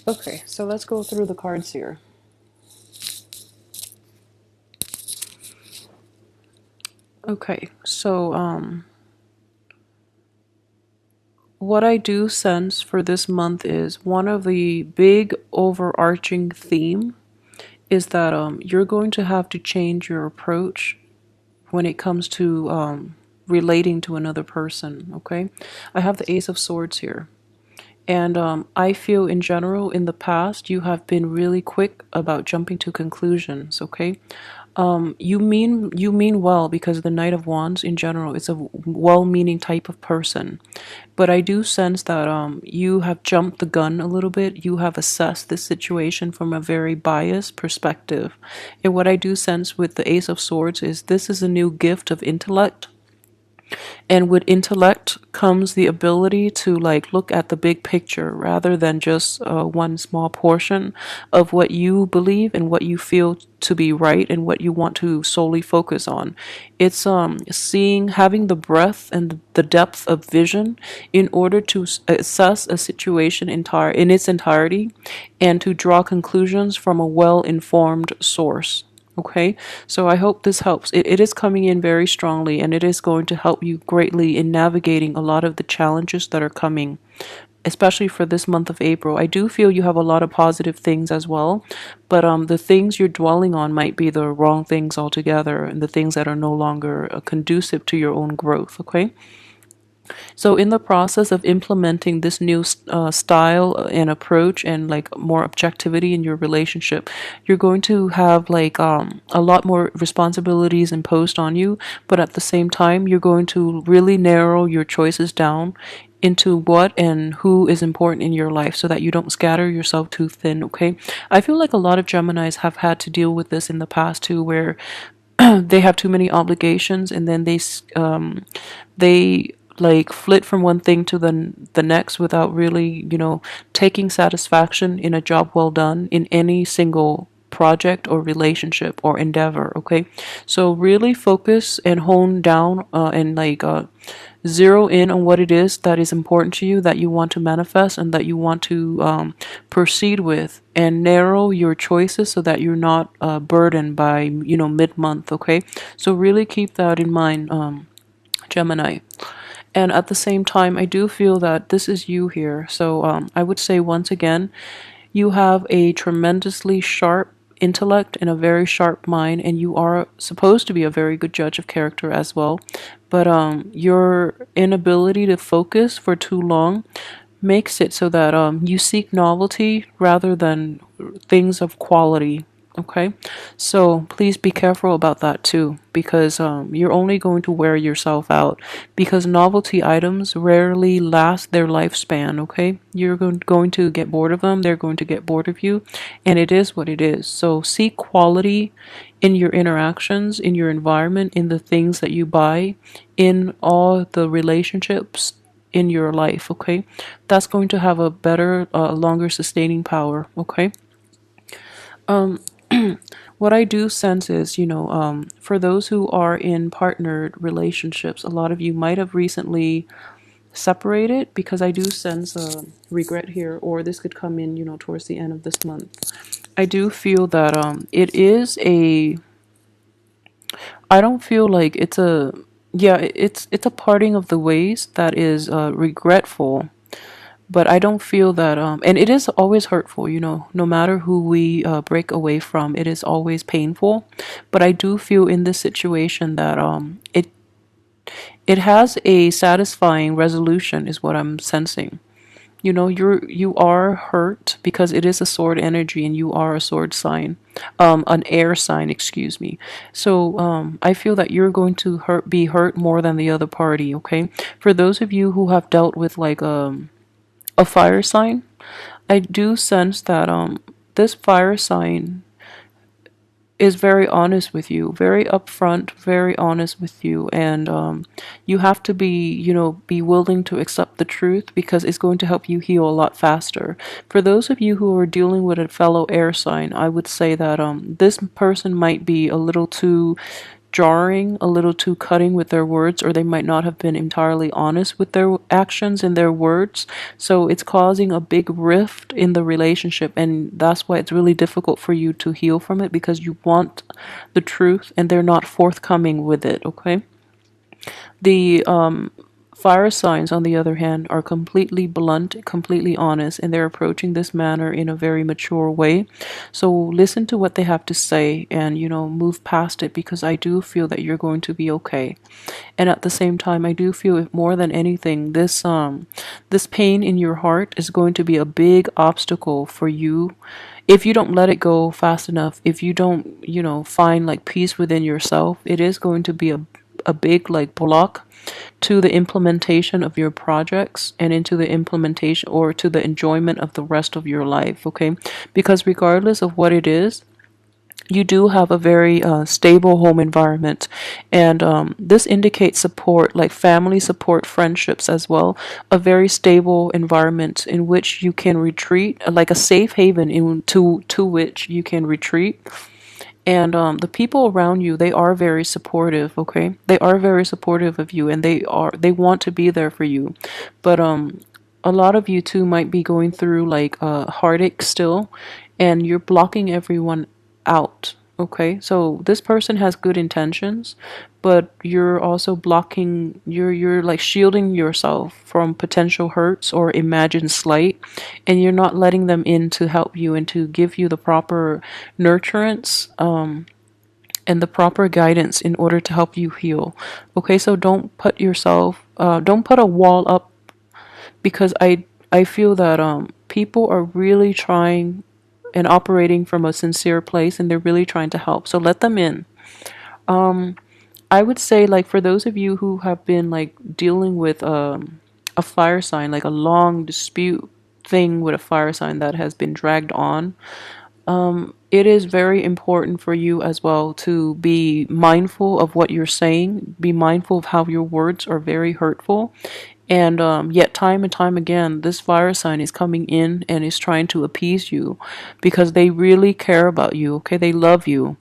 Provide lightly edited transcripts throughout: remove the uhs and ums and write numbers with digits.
Okay, so let's go through the cards here. Okay, so what I do sense for this month is one of the big overarching theme is that you're going to have to change your approach when it comes to relating to another person. Okay, I have the Ace of Swords here. And I feel in general, in the past, you have been really quick about jumping to conclusions. Okay, you mean well because the Knight of Wands in general is a well-meaning type of person, but I do sense that you have jumped the gun a little bit. You have assessed this situation from a very biased perspective, and what I do sense with the Ace of Swords is this is a new gift of intellect, and with intellect comes the ability to like look at the big picture rather than just one small portion of what you believe and what you feel to be right and what you want to solely focus on. It's seeing, having the breadth and the depth of vision in order to assess a situation entire in its entirety and to draw conclusions from a well-informed source. Okay, so I hope this helps. It is coming in very strongly and it is going to help you greatly in navigating a lot of the challenges that are coming, especially for this month of April. I do feel you have a lot of positive things as well, but the things you're dwelling on might be the wrong things altogether and the things that are no longer conducive to your own growth. Okay. So, in the process of implementing this new style and approach and like more objectivity in your relationship, you're going to have like a lot more responsibilities imposed on you, but at the same time, you're going to really narrow your choices down into what and who is important in your life so that you don't scatter yourself too thin. Okay. I feel like a lot of Geminis have had to deal with this in the past too, where they have too many obligations and then they like flit from one thing to the next without really, taking satisfaction in a job well done in any single project or relationship or endeavor. Okay, so really focus and hone down and like zero in on what it is that is important to you, that you want to manifest and that you want to proceed with, and narrow your choices so that you're not burdened by mid-month. Okay, so really keep that in mind, Gemini. And at the same time, I do feel that this is you here. So I would say once again, you have a tremendously sharp intellect and a very sharp mind, and you are supposed to be a very good judge of character as well. But your inability to focus for too long makes it so that you seek novelty rather than things of quality. Okay, so please be careful about that too, because you're only going to wear yourself out. Because novelty items rarely last their lifespan. Okay, you're going to get bored of them. They're going to get bored of you, and it is what it is. So seek quality in your interactions, in your environment, in the things that you buy, in all the relationships in your life. Okay, that's going to have a better, longer sustaining power. Okay. Um, what I do sense is, for those who are in partnered relationships, a lot of you might have recently separated, because I do sense a regret here, or this could come in, towards the end of this month. I do feel that it is a, I don't feel like it's a, yeah, it's a parting of the ways that is regretful, but I don't feel that and it is always hurtful, no matter who we break away from, it is always painful. But I do feel in this situation that it has a satisfying resolution is what I'm sensing. You are hurt because it is a sword energy and you are a sword sign, an air sign, excuse me. So I feel that you're going to be hurt more than the other party. Okay, for those of you who have dealt with like a fire sign, I do sense that this fire sign is very honest with you, very upfront, very honest with you, and you have to be, be willing to accept the truth because it's going to help you heal a lot faster. For those of you who are dealing with a fellow air sign, I would say that this person might be a little too jarring, a little too cutting with their words, or they might not have been entirely honest with their actions and their words. So it's causing a big rift in the relationship, and that's why it's really difficult for you to heal from it, because you want the truth and they're not forthcoming with it, okay? The fire signs, on the other hand, are completely blunt, completely honest, and they're approaching this matter in a very mature way. So listen to what they have to say and, move past it, because I do feel that you're going to be okay. And at the same time, I do feel, if more than anything, this pain in your heart is going to be a big obstacle for you if you don't let it go fast enough. If you don't, find like peace within yourself, it is going to be a big like block to the implementation of your projects and into the implementation or to the enjoyment of the rest of your life, okay? Because regardless of what it is, you do have a very stable home environment, and this indicates support, like family support, friendships as well, a very stable environment in which you can retreat, like a safe haven to which you can retreat. And the people around you, they are very supportive, okay? They are very supportive of you, and they want to be there for you. But a lot of you too might be going through like heartache still, and you're blocking everyone out, okay? So this person has good intentions, but you're also blocking, you're like shielding yourself from potential hurts or imagined slight, and you're not letting them in to help you and to give you the proper nurturance, and the proper guidance in order to help you heal. Okay, so don't put a wall up, because I feel that people are really trying and operating from a sincere place, and they're really trying to help. So let them in. I would say, like, for those of you who have been like dealing with a fire sign, like a long dispute thing with a fire sign that has been dragged on, it is very important for you as well to be mindful of what you're saying, be mindful of how your words are very hurtful. And yet, time and time again, this fire sign is coming in and is trying to appease you, because they really care about you, okay? They love you.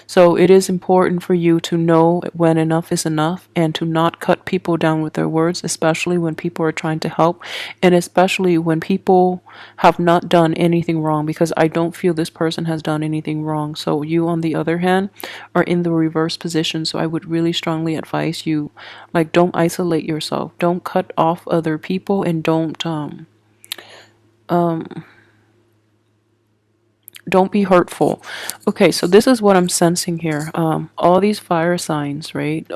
So it is important for you to know when enough is enough, and to not cut people down with their words, especially when people are trying to help, and especially when people have not done anything wrong, because I don't feel this person has done anything wrong. So you, on the other hand, are in the reverse position. So I would really strongly advise you, like, don't isolate yourself, don't cut off other people, and don't be hurtful. Okay, so this is what I'm sensing here. All these fire signs, right?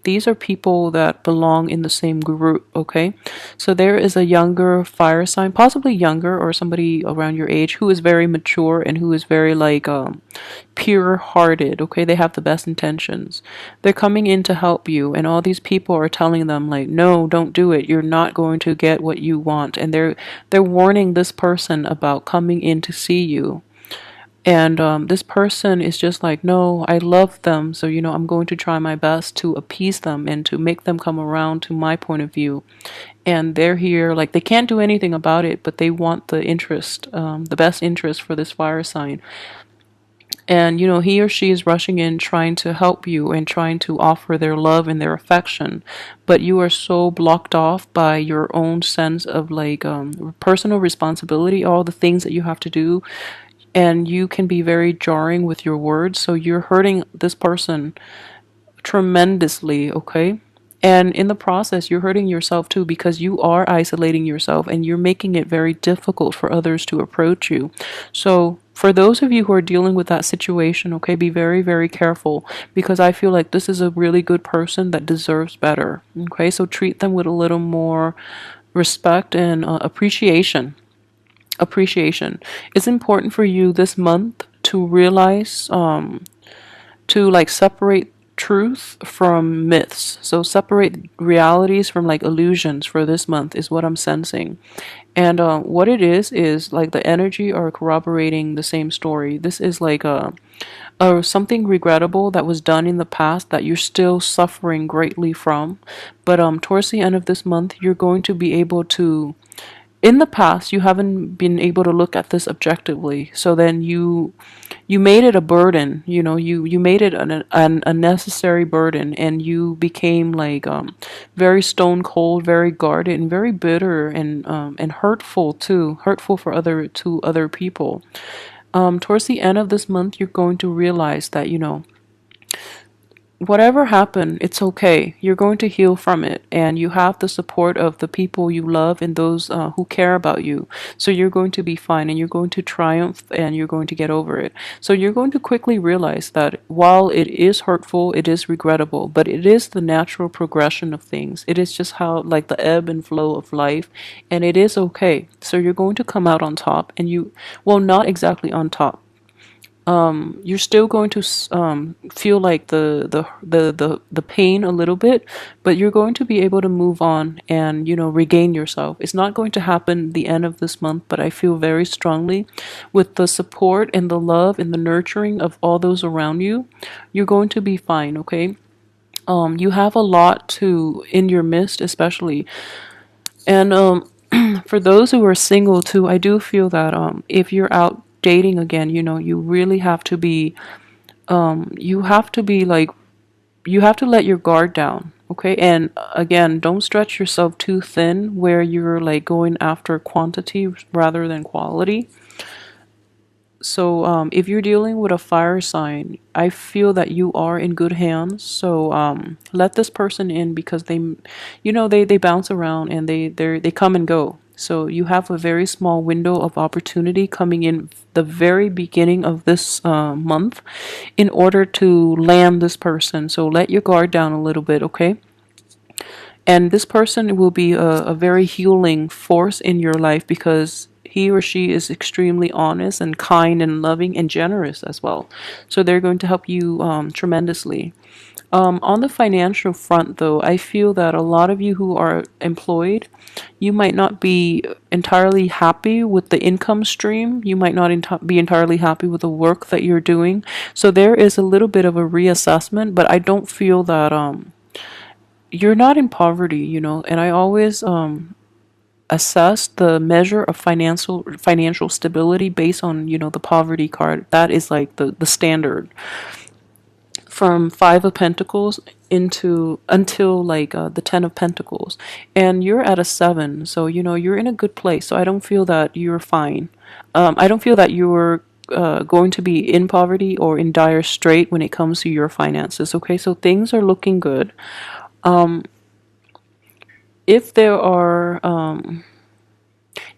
These are people that belong in the same group, okay? So there is a younger fire sign, possibly younger or somebody around your age, who is very mature and who is very like pure hearted, okay? They have the best intentions. They're coming in to help you, and all these people are telling them like, no, don't do it. You're not going to get what you want. And they're warning this person about coming in to see you. And this person is just like, no, I love them. So, I'm going to try my best to appease them and to make them come around to my point of view. And they're here, like, they can't do anything about it, but they want the interest, the best interest for this fire sign. And, he or she is rushing in, trying to help you and trying to offer their love and their affection. But you are so blocked off by your own sense of like personal responsibility, all the things that you have to do, and you can be very jarring with your words, so you're hurting this person tremendously, okay? And in the process, you're hurting yourself too, because you are isolating yourself and you're making it very difficult for others to approach you. So for those of you who are dealing with that situation, okay, be very, very careful, because I feel like this is a really good person that deserves better, okay? So treat them with a little more respect and appreciation. It's important for you this month to realize, to like separate truth from myths. So separate realities from like illusions for this month is what I'm sensing. And what it is like the energy are corroborating the same story. This is like a something regrettable that was done in the past that you're still suffering greatly from. But towards the end of this month, you're going to be able to, in the past you haven't been able to look at this objectively, so then you you made it a burden. You made it an unnecessary burden, and you became like very stone cold, very guarded, and very bitter, and hurtful too, hurtful for other people. Towards the end of this month, you're going to realize that whatever happened, it's okay. You're going to heal from it, and you have the support of the people you love and those who care about you. So you're going to be fine, and you're going to triumph, and you're going to get over it. So you're going to quickly realize that while it is hurtful, it is regrettable, but it is the natural progression of things. It is just how, like, the ebb and flow of life, and it is okay. So you're going to come out on top, and well, not exactly on top. You're still going to feel like the pain a little bit, but you're going to be able to move on and regain yourself. It's not going to happen the end of this month, but I feel very strongly with the support and the love and the nurturing of all those around you, you're going to be fine. Okay. You have a lot to in your midst, especially, and for those who are single too, I do feel that if you're out dating again, you really have to be you have to be like you have to let your guard down, okay? And again, don't stretch yourself too thin where you're like going after quantity rather than quality. So, if you're dealing with a fire sign, I feel that you are in good hands. So, let this person in because they bounce around and they come and go. So you have a very small window of opportunity coming in the very beginning of this month in order to land this person. So let your guard down a little bit, okay? And this person will be a very healing force in your life because he or she is extremely honest and kind and loving and generous as well. So they're going to help you tremendously. On the financial front, though, I feel that a lot of you who are employed, you might not be entirely happy with the income stream. You might not be entirely happy with the work that you're doing. So there is a little bit of a reassessment, but I don't feel that you're not in poverty, and I always assess the measure of financial stability based on the poverty card. That is like the standard from Five of Pentacles into until like the Ten of Pentacles, and you're at a seven, so you're in a good place. So I don't feel that you're fine. I don't feel that you're going to be in poverty or in dire strait when it comes to your finances. Okay, so things are looking good. If there are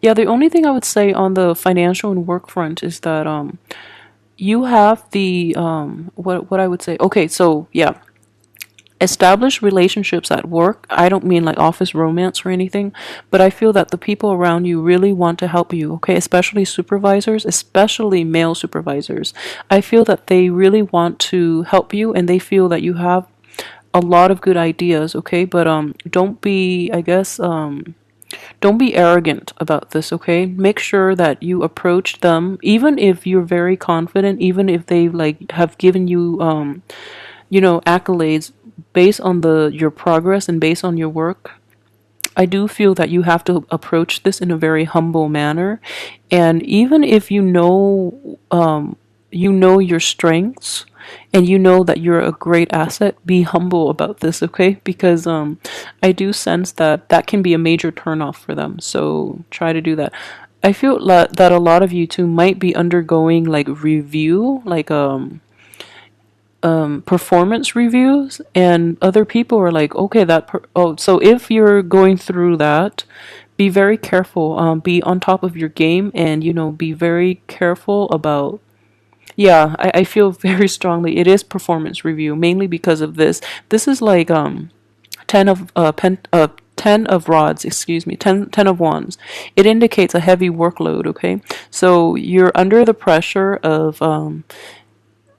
yeah, the only thing I would say on the financial and work front is that you have the what I would say. Okay, so yeah, establish relationships at work. I don't mean like office romance or anything, but I feel that the people around you really want to help you, okay? Especially supervisors, especially male supervisors. I feel that they really want to help you and they feel that you have a lot of good ideas, okay? But don't be, I guess, don't be arrogant about this, okay? Make sure that you approach them, even if you're very confident, even if they like have given you, accolades based on your progress and based on your work. I do feel that you have to approach this in a very humble manner, and even if your strengths and you know that you're a great asset, be humble about this, okay? Because I do sense that that can be a major turnoff for them. So try to do that. I feel that a lot of you too might be undergoing like review, like performance reviews, and other people are like, okay, so if you're going through that, be very careful. Be on top of your game, and be very careful about. Yeah, I feel very strongly it is performance review mainly because of this. This is like 10 of rods, excuse me, ten of wands. It indicates a heavy workload, okay? So you're under the pressure of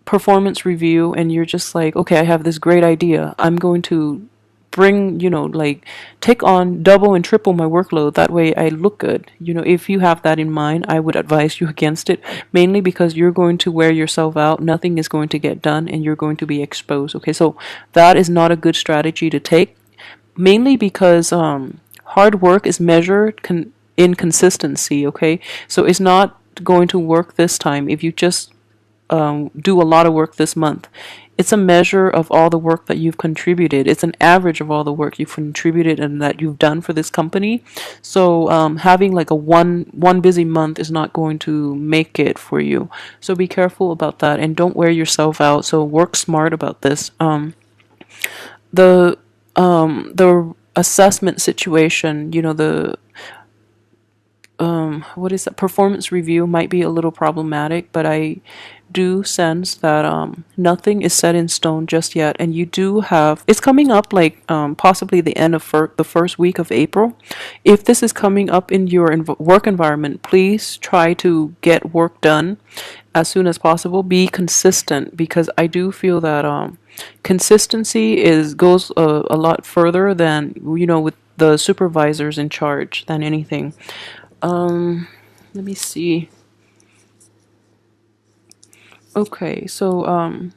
performance review, and you're just like, okay, I have this great idea. I'm going to bring, like take on double and triple my workload. That way I look good. If you have that in mind, I would advise you against it, mainly because you're going to wear yourself out. Nothing is going to get done and you're going to be exposed. Okay, so that is not a good strategy to take, mainly because hard work is measured in consistency. Okay, so it's not going to work this time if you just do a lot of work this month. It's a measure of all the work that you've contributed. It's an average of all the work you've contributed and that you've done for this company. So having like a one busy month is not going to make it for you. So be careful about that and don't wear yourself out. So work smart about this. The assessment situation, you know, the what is that, performance review might be a little problematic, but I do sense that nothing is set in stone just yet, and you do have it's coming up like possibly the end of the first week of April. If this is coming up in your work environment, please try to get work done as soon as possible. Be consistent, because I do feel that consistency is goes a lot further than, you know, with the supervisors in charge than anything. Let me see. Okay, so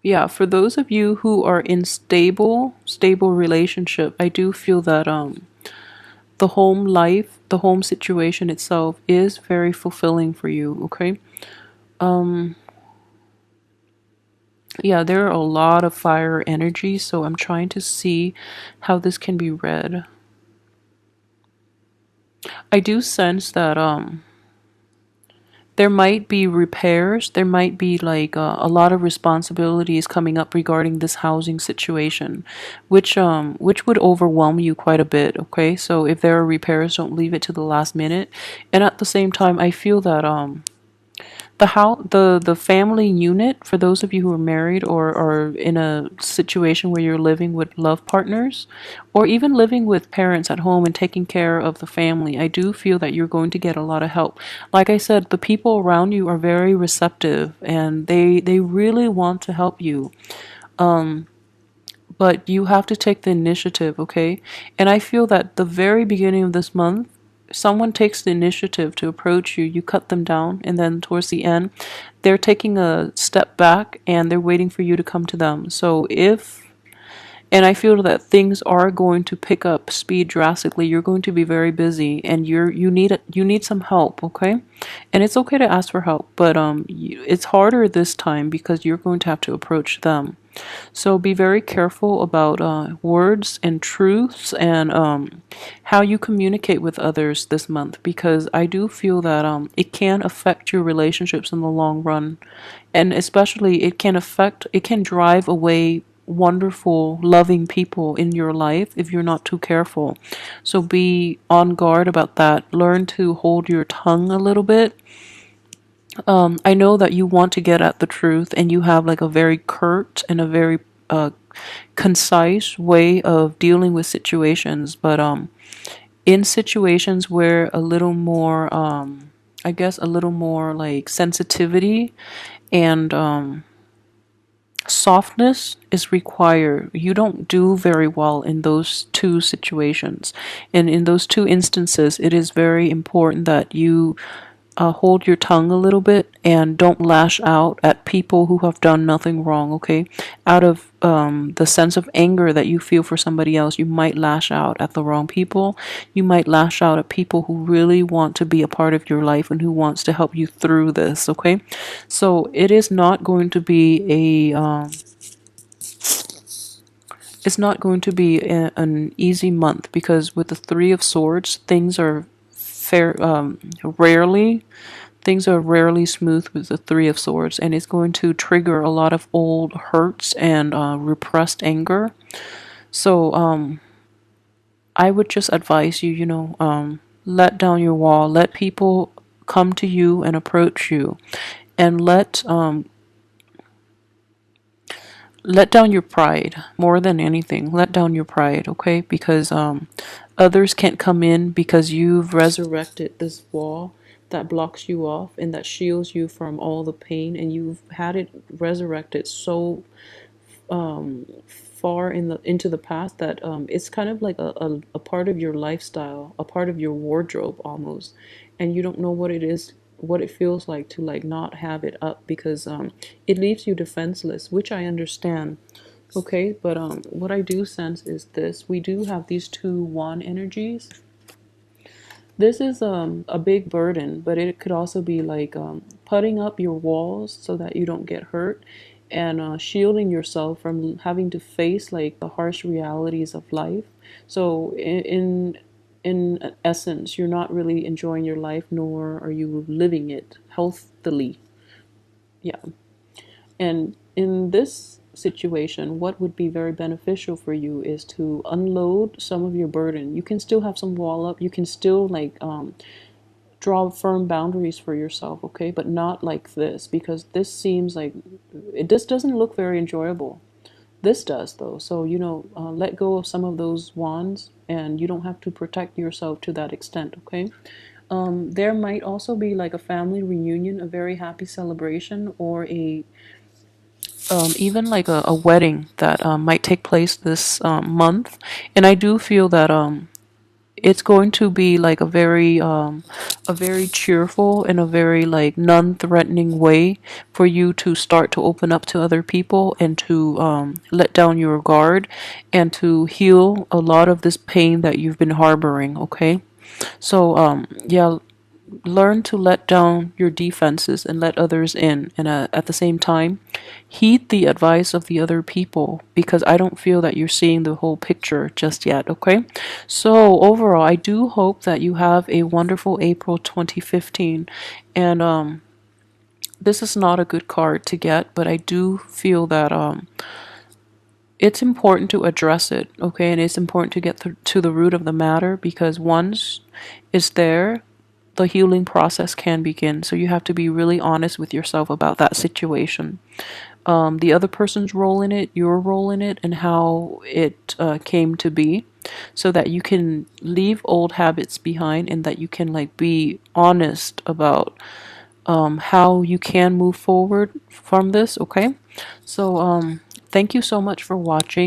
yeah, for those of you who are in stable relationship, I do feel that the home life, the home situation itself is very fulfilling for you, okay? Yeah, there are a lot of fire energy, so I'm trying to see how this can be read. I do sense that there might be repairs, there might be like a lot of responsibilities coming up regarding this housing situation, which would overwhelm you quite a bit, okay? So if there are repairs, don't leave it to the last minute. And at the same time, I feel that the family unit, for those of you who are married or are in a situation where you're living with love partners, or even living with parents at home and taking care of the family, I do feel that you're going to get a lot of help. Like I said, the people around you are very receptive and they really want to help you, but you have to take the initiative, okay? And I feel that the very beginning of this month, someone takes the initiative to approach you, you cut them down, and then towards the end, they're taking a step back and they're waiting for you to come to them. So if and I feel that things are going to pick up speed drastically. You're going to be very busy, and you need some help, okay? And it's okay to ask for help, but it's harder this time because you're going to have to approach them. So be very careful about words and truths and how you communicate with others this month, because I do feel that it can affect your relationships in the long run, and especially it can drive away wonderful, loving people in your life if you're not too careful. So be on guard about that. Learn to hold your tongue a little bit. I know that you want to get at the truth and you have like a very curt and a very concise way of dealing with situations, but in situations where a little more, I guess, a little more like sensitivity and softness is required. You don't do very well in those two situations. And in those two instances, it is very important that you hold your tongue a little bit and don't lash out at people who have done nothing wrong, okay? Out of the sense of anger that you feel for somebody else, you might lash out at the wrong people. You might lash out at people who really want to be a part of your life and who wants to help you through this, okay? So it is not going to be it's not going to be an easy month, because with the Three of Swords, fair rarely things are rarely smooth with the Three of Swords, and it's going to trigger a lot of old hurts and repressed anger. So I would just advise you, let down your wall, let people come to you and approach you, and let down your pride more than anything. Let down your pride, okay? Because others can't come in because you've resurrected this wall that blocks you off and that shields you from all the pain, and you've had it resurrected so far into the past that it's kind of like a part of your lifestyle, a part of your wardrobe almost, and you don't know what it is, what it feels like to like not have it up, because it leaves you defenseless, which I understand. Okay, but what I do sense is this: we do have these two wand energies, This is a big burden, but it could also be like putting up your walls so that you don't get hurt, and shielding yourself from having to face like the harsh realities of life. So in essence, you're not really enjoying your life, nor are you living it healthily. Yeah. And in this situation, what would be very beneficial for you is to unload some of your burden. You can still have some wall up. You can still like draw firm boundaries for yourself, okay? But not like this, because this seems like this doesn't look very enjoyable. This does though. So, let go of some of those wands, and you don't have to protect yourself to that extent, okay? There might also be like a family reunion, a very happy celebration, or a even like a wedding that might take place this month. And I do feel that it's going to be like a very cheerful and a very like non-threatening way for you to start to open up to other people, and to let down your guard, and to heal a lot of this pain that you've been harboring, okay? So yeah, learn to let down your defenses and let others in, and at the same time heed the advice of the other people, because I don't feel that you're seeing the whole picture just yet, okay? So overall, I do hope that you have a wonderful April 2015. And this is not a good card to get, but I do feel that it's important to address it, okay? And it's important to get to the root of the matter, because once it's there, the healing process can begin. So you have to be really honest with yourself about that situation. The other person's role in it, your role in it, and how it came to be, so that you can leave old habits behind, and that you can like be honest about how you can move forward from this, okay? So thank you so much for watching.